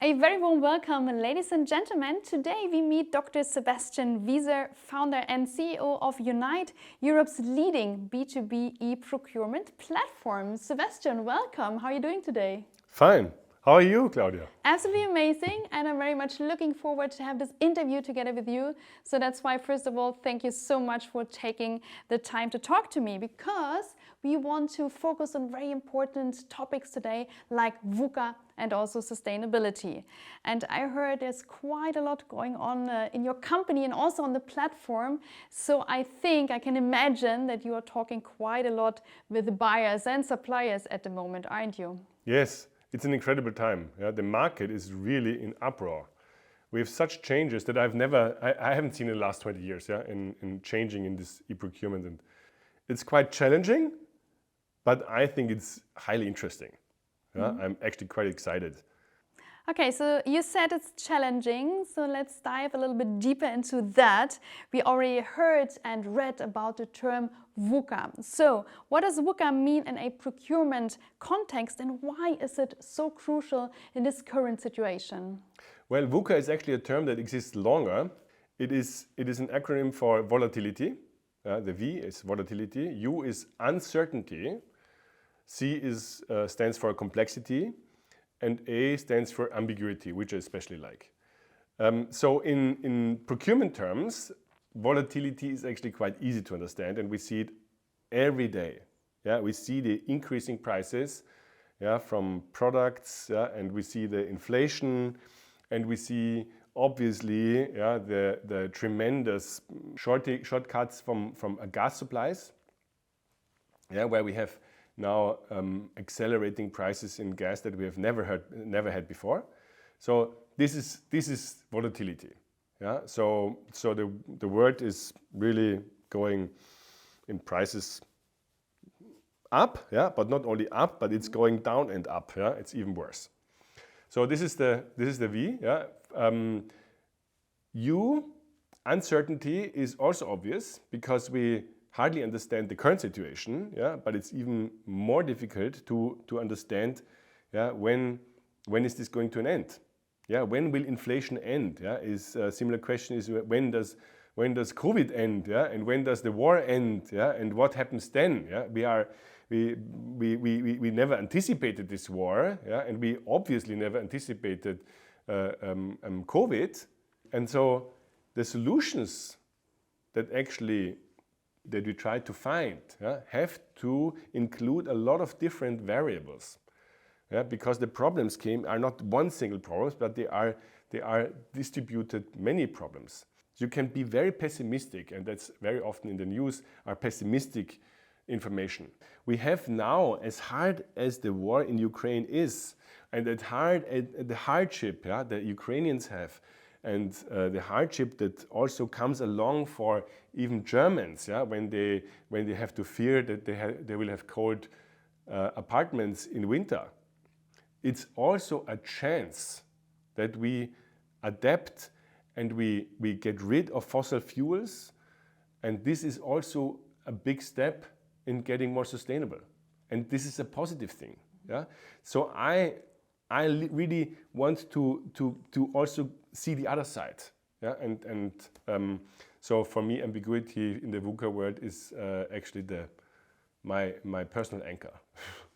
A very warm welcome, ladies and gentlemen. Today we meet Dr. Sebastian Wieser, founder and CEO of Unite, Europe's leading B2B e-procurement platform. Sebastian, welcome. How are you doing today? Fine. How are you, Claudia? Absolutely amazing, and I'm very much looking forward to have this interview together with you. So that's why, first of all, thank you so much for taking the time to talk to me, because we want to focus on very important topics today, like VUCA and also sustainability. And I heard there's quite a lot going on in your company and also on the platform. So I think I can imagine that you are talking quite a lot with buyers and suppliers at the moment, aren't you? Yes. It's an incredible time. Yeah? The market is really in uproar. We have such changes that I haven't seen in the last 20 years, yeah, in changing in this e-procurement. And it's quite challenging, but I think it's highly interesting. Yeah? I'm actually quite excited. Okay, so you said it's challenging, so let's dive a little bit deeper into that. We already heard and read about the term VUCA. So what does VUCA mean in a procurement context, and why is it so crucial in this current situation? Well, VUCA is actually a term that exists longer. It is an acronym for volatility. The V is volatility, U is uncertainty, C stands for complexity, and A stands for ambiguity, which I especially like. So in procurement terms, volatility is actually quite easy to understand, and we see it every day. Yeah, we see the increasing prices, yeah, from products, yeah, and we see the inflation, and we see obviously, yeah, the tremendous shortcuts from gas supplies, yeah, where we have now accelerating prices in gas that we have never had before. So this is volatility. Yeah. So the world is really going in prices up. Yeah, but not only up, but it's going down and up. Yeah, it's even worse. So this is the V. Yeah. U, uncertainty, is also obvious because we hardly understand the current situation, yeah, but it's even more difficult to understand, yeah, when is this going to an end? Yeah, when will inflation end? Yeah, is a similar question is when does COVID end? Yeah, and when does the war end? Yeah, and what happens then? Yeah, we never anticipated this war, yeah, and we obviously never anticipated COVID, and so the solutions that we try to find, yeah, have to include a lot of different variables, yeah, because the problems are not one single problem, but they are distributed many problems. You can be very pessimistic, and that's very often in the news are pessimistic information. We have now, as hard as the war in Ukraine is, and the hardship, yeah, that Ukrainians have, and the hardship that also comes along for even Germans, yeah, when they have to fear that they will have cold apartments in winter. It's also a chance that we adapt and we get rid of fossil fuels, and this is also a big step in getting more sustainable. And this is a positive thing. Yeah? So I really want to also see the other side. Yeah? And so for me, ambiguity in the VUCA world is actually my personal anchor.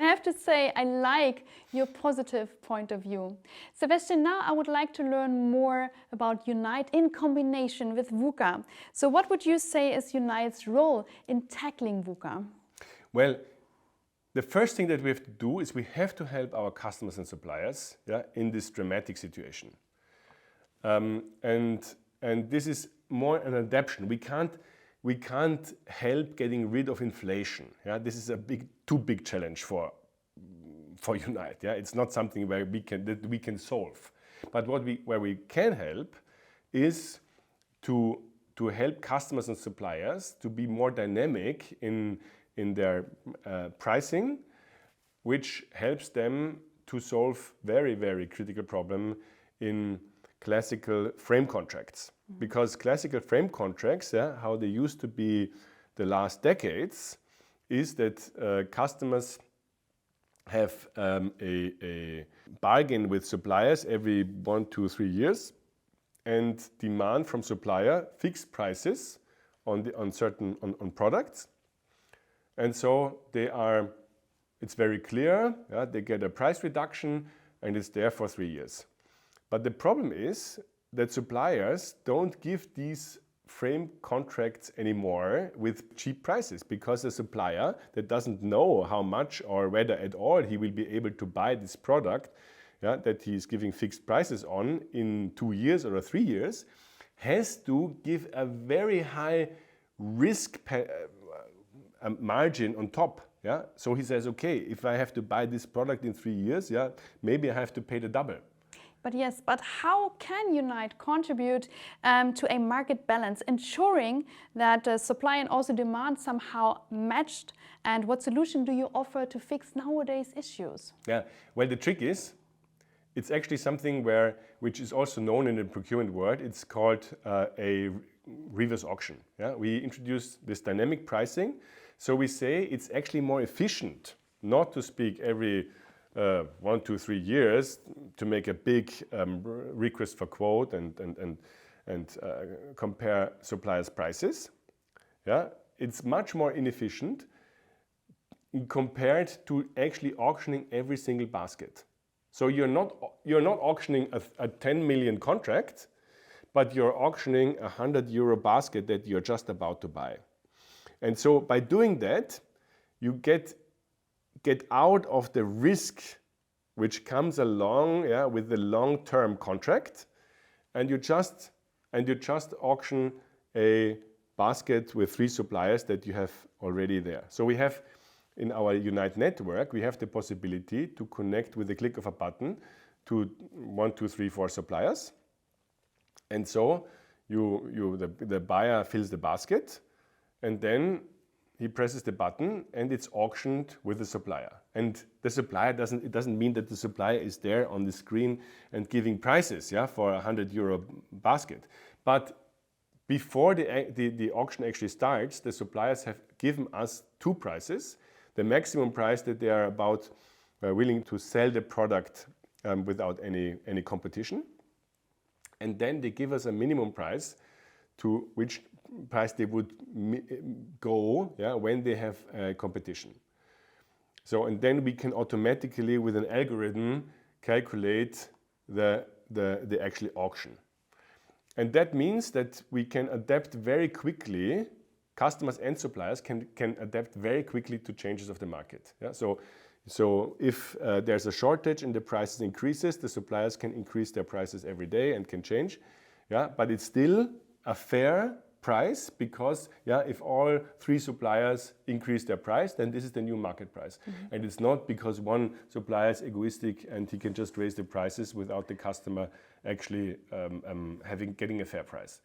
I have to say, I like your positive point of view. Sebastian, now I would like to learn more about Unite in combination with VUCA. So what would you say is Unite's role in tackling VUCA? Well, the first thing that we have to do is we have to help our customers and suppliers, yeah, in this dramatic situation. And this is more an adaptation. We can't help getting rid of inflation. Yeah? This is too big challenge for Unite. Yeah? It's not something that we can solve. But where we can help is to help customers and suppliers to be more dynamic in their pricing, which helps them to solve very, very critical problem in classical frame contracts. Because classical frame contracts, yeah, how they used to be the last decades, is that customers have a bargain with suppliers every 1, 2, 3 years and demand from supplier fixed prices on certain products. And so it's very clear, yeah, they get a price reduction and it's there for 3 years. But the problem is that suppliers don't give these frame contracts anymore with cheap prices, because a supplier that doesn't know how much or whether at all he will be able to buy this product, yeah, that he's giving fixed prices on in 2 years or 3 years, has to give a very high risk margin on top. Yeah? So he says, okay, if I have to buy this product in 3 years, yeah, maybe I have to pay the double. But yes, but how can Unite contribute to a market balance, ensuring that supply and also demand somehow matched? And what solution do you offer to fix nowadays issues? Yeah, well, the trick is, it's actually something which is also known in the procurement world. It's called a reverse auction. Yeah? We introduced this dynamic pricing. So we say it's actually more efficient not to speak every 1, 2, 3 years to make a big request for quote and compare suppliers' prices. Yeah? It's much more inefficient compared to actually auctioning every single basket. So you're not auctioning a 10 million contract, but you're auctioning a €100 basket that you're just about to buy. And so by doing that, you get out of the risk which comes along, yeah, with the long-term contract, and you just auction a basket with 3 suppliers that you have already there. So we have in our Unite network, we have the possibility to connect with the click of a button to 1, 2, 3, 4 suppliers. And so the buyer fills the basket, and then he presses the button and it's auctioned with the supplier. And the supplier it doesn't mean that the supplier is there on the screen and giving prices, yeah, for a €100 basket. But before the auction actually starts, the suppliers have given us 2 prices. The maximum price that they are about willing to sell the product without any competition. And then they give us a minimum price to which price they would go, yeah, when they have competition. So, and then we can automatically with an algorithm calculate the actual auction. And that means that we can adapt very quickly. Customers and suppliers can adapt very quickly to changes of the market. Yeah? So if there's a shortage and the prices increases, the suppliers can increase their prices every day and can change. Yeah? But it's still a fair price, because if all 3 suppliers increase their price, then this is the new market price. Mm-hmm. And it's not because one supplier is egoistic and he can just raise the prices without the customer actually getting a fair price.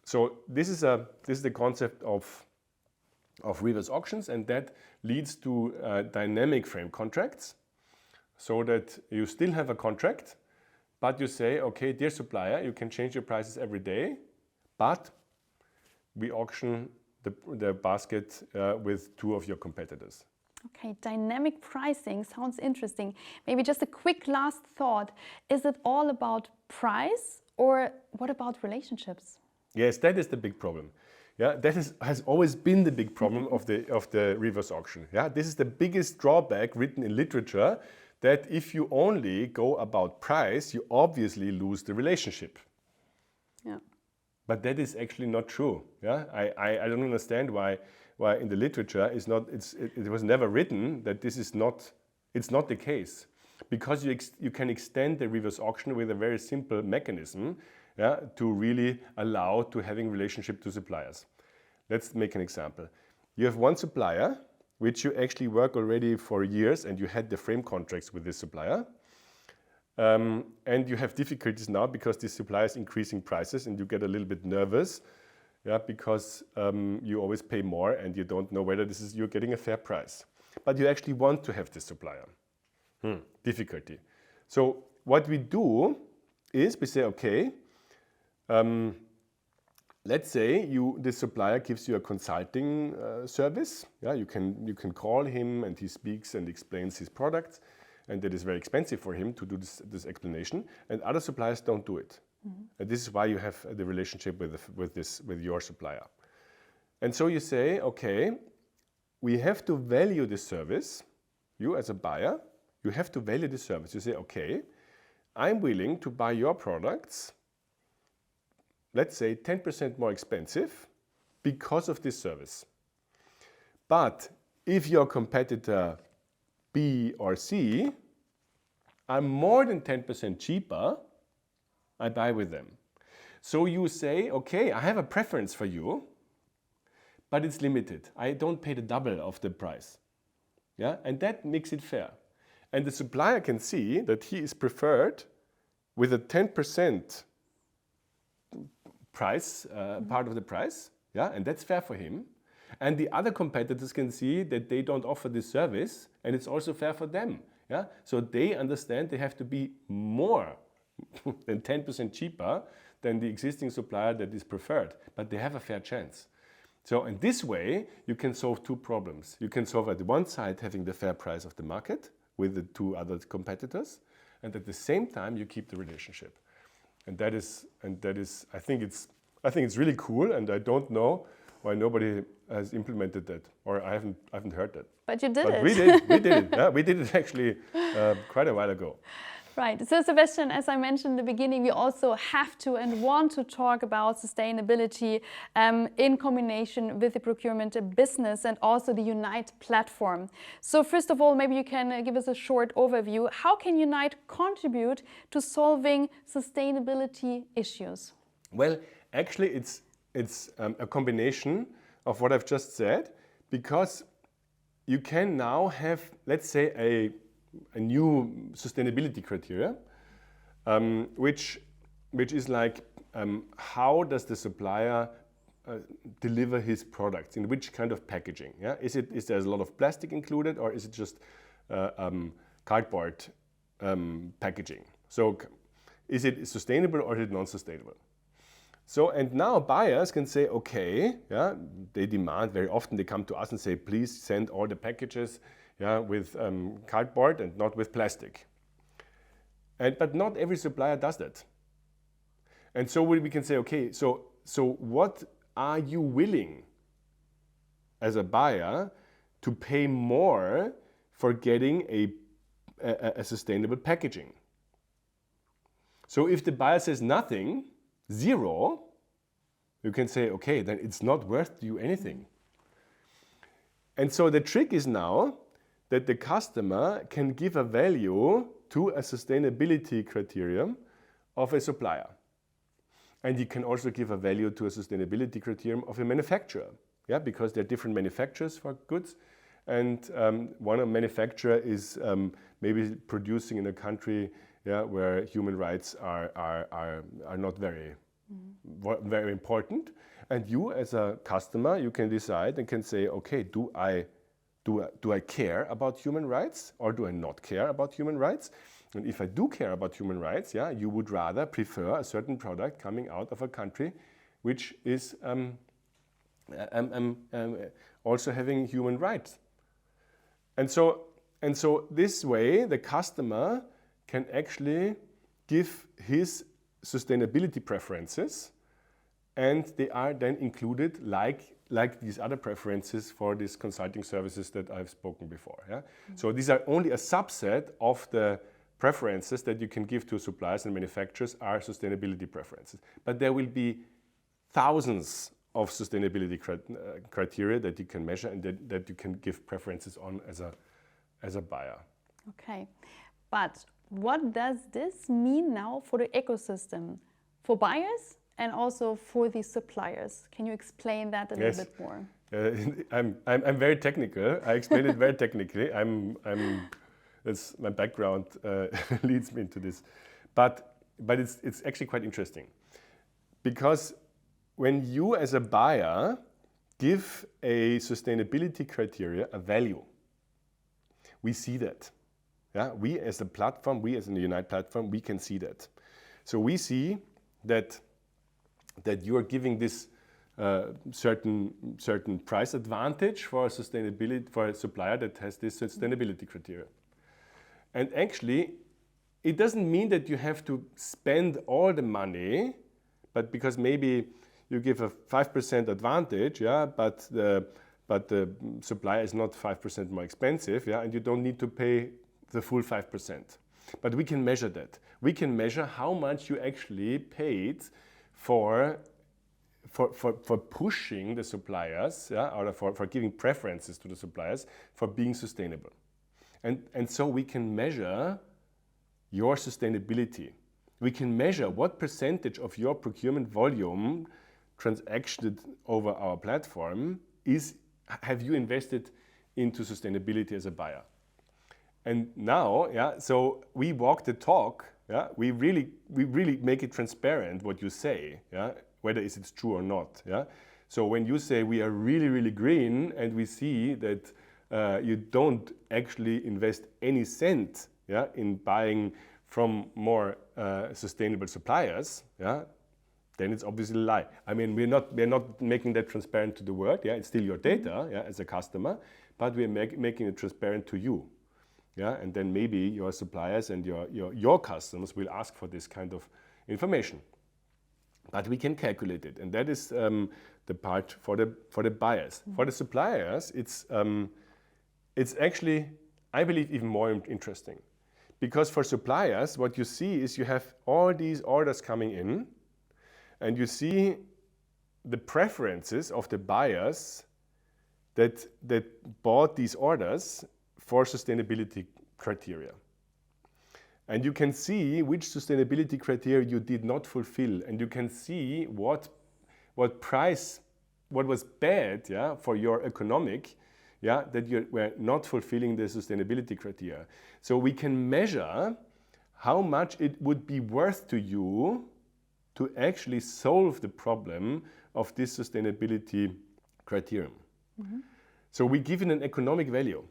So this is the concept of reverse auctions, and that leads to dynamic frame contracts, so that you still have a contract, but you say, okay, dear supplier, you can change your prices every day, but we auction the basket with 2 of your competitors. Okay, dynamic pricing sounds interesting. Maybe just a quick last thought. Is it all about price, or what about relationships? Yes, that is the big problem. Yeah, that has always been the big problem of the reverse auction. Yeah, this is the biggest drawback written in literature, that if you only go about price, you obviously lose the relationship. Yeah. But that is actually not true. Yeah, I don't understand why in the literature it was never written that this is not. It's not the case, because you can extend the reverse auction with a very simple mechanism. Yeah, to really allow to having relationship to suppliers. Let's make an example. You have one supplier which you actually work already for years, and you had the frame contracts with this supplier. And you have difficulties now because this supplier is increasing prices, and you get a little bit nervous, yeah, because you always pay more and you don't know whether you're getting a fair price. But you actually want to have this supplier. Difficulty. So what we do is we say, okay, let's say the supplier gives you a consulting service. Yeah, you can call him and he speaks and explains his products, and that is very expensive for him to do this explanation. And other suppliers don't do it. And this is why you have the relationship with your supplier. And so you say, okay, we have to value this service. You as a buyer, you have to value this service. You say, okay, I'm willing to buy your products, let's say 10% more expensive because of this service. But if your competitor B or C are more than 10% cheaper, I buy with them. So you say, okay, I have a preference for you, but it's limited. I don't pay the double of the price. Yeah? And that makes it fair. And the supplier can see that he is preferred with a 10% price, part of the price, yeah? And that's fair for him. And the other competitors can see that they don't offer this service, and it's also fair for them. Yeah? So they understand they have to be more than 10% cheaper than the existing supplier that is preferred, but they have a fair chance. So in this way, you can solve two problems. You can solve at the one side having the fair price of the market with the two other competitors, and at the same time you keep the relationship. And that is I think it's really cool, and I don't know why nobody has implemented that, or I haven't heard that. But you did it. We did it. Yeah, we did it actually quite a while ago. Right. So Sebastian, as I mentioned in the beginning, we also have to and want to talk about sustainability in combination with the procurement business and also the Unite platform. So first of all, maybe you can give us a short overview. How can Unite contribute to solving sustainability issues? Well, actually, it's a combination of what I've just said, because you can now have, let's say, a new sustainability criteria, which is like how does the supplier deliver his products, in which kind of packaging? Yeah? Is there a lot of plastic included, or is it just cardboard packaging? So is it sustainable or is it non-sustainable? So, and now buyers can say, okay, yeah, they demand, very often they come to us and say, please send all the packages, yeah, with cardboard and not with plastic. But not every supplier does that. And so we can say, okay, so what are you willing as a buyer to pay more for getting a sustainable packaging? So if the buyer says nothing, zero, you can say, okay, then it's not worth you anything. And so the trick is now that the customer can give a value to a sustainability criterion of a supplier. And he can also give a value to a sustainability criterion of a manufacturer, yeah, because there are different manufacturers for goods. And one manufacturer is maybe producing in a country, yeah, where human rights are not very, very important. And you as a customer, you can decide and can say, okay, do I care about human rights, or do I not care about human rights? And if I do care about human rights, yeah, you would rather prefer a certain product coming out of a country which is also having human rights. And so this way, the customer can actually give his sustainability preferences, and they are then included like these other preferences for these consulting services that I've spoken before. Yeah? So these are only a subset of the preferences that you can give to suppliers and manufacturers are sustainability preferences. But there will be thousands of sustainability criteria that you can measure and that you can give preferences on as a buyer. Okay, but what does this mean now for the ecosystem, for buyers and also for the suppliers? Can you explain that a little bit more? I'm very technical. I explain it very technically. That's my background leads me into this, but it's actually quite interesting, because when you as a buyer give a sustainability criteria a value, we see that. Yeah, we as a platform, we as a Unite platform, we can see that. So we see that you are giving this certain price advantage for sustainability for a supplier that has this sustainability criteria. And actually, it doesn't mean that you have to spend all the money, but because maybe you give a 5% advantage, yeah, but the supplier is not 5% more expensive, yeah, and you don't need to pay the full 5%. But we can measure that. We can measure how much you actually paid for pushing the suppliers, yeah, or for giving preferences to the suppliers for being sustainable. And so we can measure your sustainability. We can measure what percentage of your procurement volume transacted over our platform have you invested into sustainability as a buyer. And now, yeah, so we walk the talk, yeah, we really make it transparent what you say, yeah, whether it's true or not, yeah. So when you say we are really green and we see that you don't actually invest any cent, yeah, in buying from more sustainable suppliers, yeah, then it's obviously a lie. I mean, we're not making that transparent to the world, yeah, it's still your data, yeah, as a customer, but we're making it transparent to you, yeah, and then maybe your suppliers and your customers will ask for this kind of information. But we can calculate it, and that is the part for the buyers. Mm-hmm. For the suppliers, it's actually, I believe, even more interesting. Because for suppliers, what you see is you have all these orders coming in, and you see the preferences of the buyers that bought these orders for sustainability criteria. And you can see which sustainability criteria you did not fulfill, and you can see what was bad, yeah, for your economic, yeah, that you were not fulfilling the sustainability criteria. So we can measure how much it would be worth to you to actually solve the problem of this sustainability criterion. Mm-hmm. So we give it an economic value.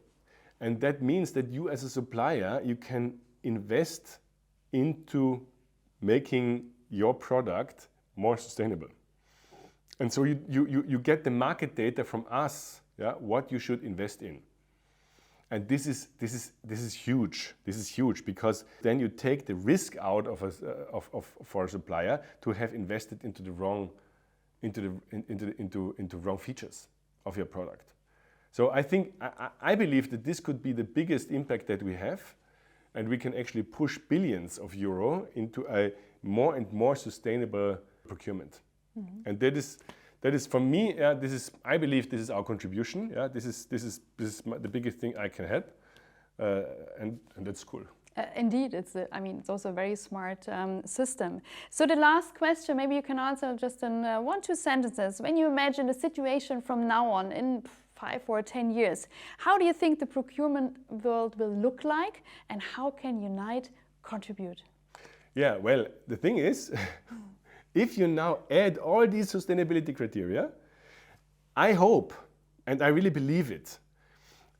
And that means that you as a supplier, you can invest into making your product more sustainable. And so you get the market data from us, yeah, what you should invest in. And this is huge. This is huge because then you take the risk out for a supplier to have invested into the wrong features of your product. So I believe that this could be the biggest impact that we have, and we can actually push billions of euro into a more and more sustainable procurement. Mm-hmm. And that is for me. I believe this is our contribution. Yeah, this is the biggest thing I can help, and that's cool. Indeed, it's also a very smart system. So the last question, maybe you can answer just in 1-2 sentences. When you imagine the situation from now on in 5 or 10 years, how do you think the procurement world will look like, and how can Unite contribute? Yeah, well, the thing is, if you now add all these sustainability criteria, I hope, and I really believe it,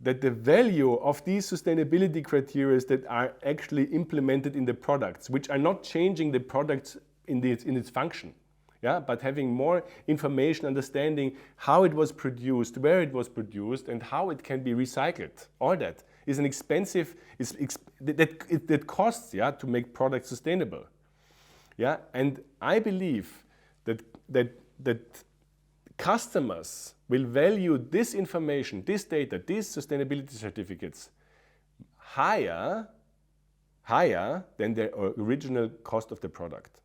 that the value of these sustainability criteria that are actually implemented in the products, which are not changing the products in its function, yeah, but having more information, understanding how it was produced, where it was produced, and how it can be recycled. All that is an expensive, that costs, yeah, to make products sustainable. Yeah, and I believe that customers will value this information, this data, these sustainability certificates higher than the original cost of the product.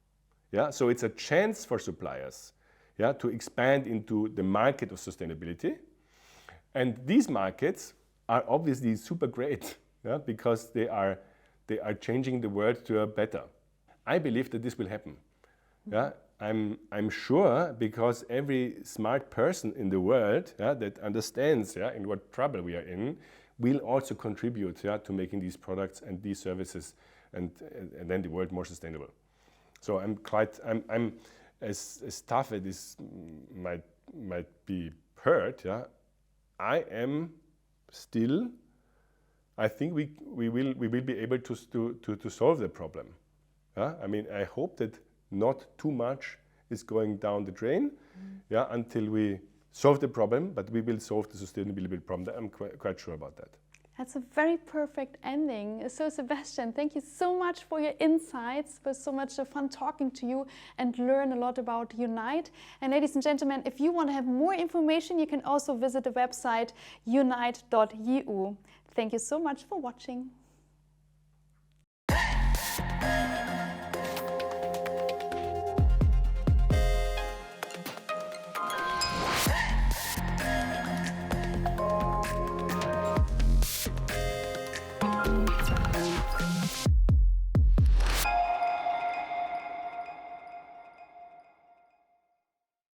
Yeah, so it's a chance for suppliers, yeah, to expand into the market of sustainability. And these markets are obviously super great, yeah, because they are changing the world to a better. I believe that this will happen. Yeah, I'm sure, because every smart person in the world, yeah, that understands, yeah, in what trouble we are in, will also contribute, yeah, to making these products and these services and then the world more sustainable. So I'm as tough as this might be heard, yeah, I am still. I think we will be able to solve the problem. I mean, I hope that not too much is going down the drain, yeah, until we solve the problem, but we will solve the sustainability problem. I'm quite sure about that. That's a very perfect ending. So Sebastian, thank you so much for your insights. It was so much fun talking to you and learn a lot about Unite. And ladies and gentlemen, if you want to have more information, you can also visit the website unite.eu. Thank you so much for watching.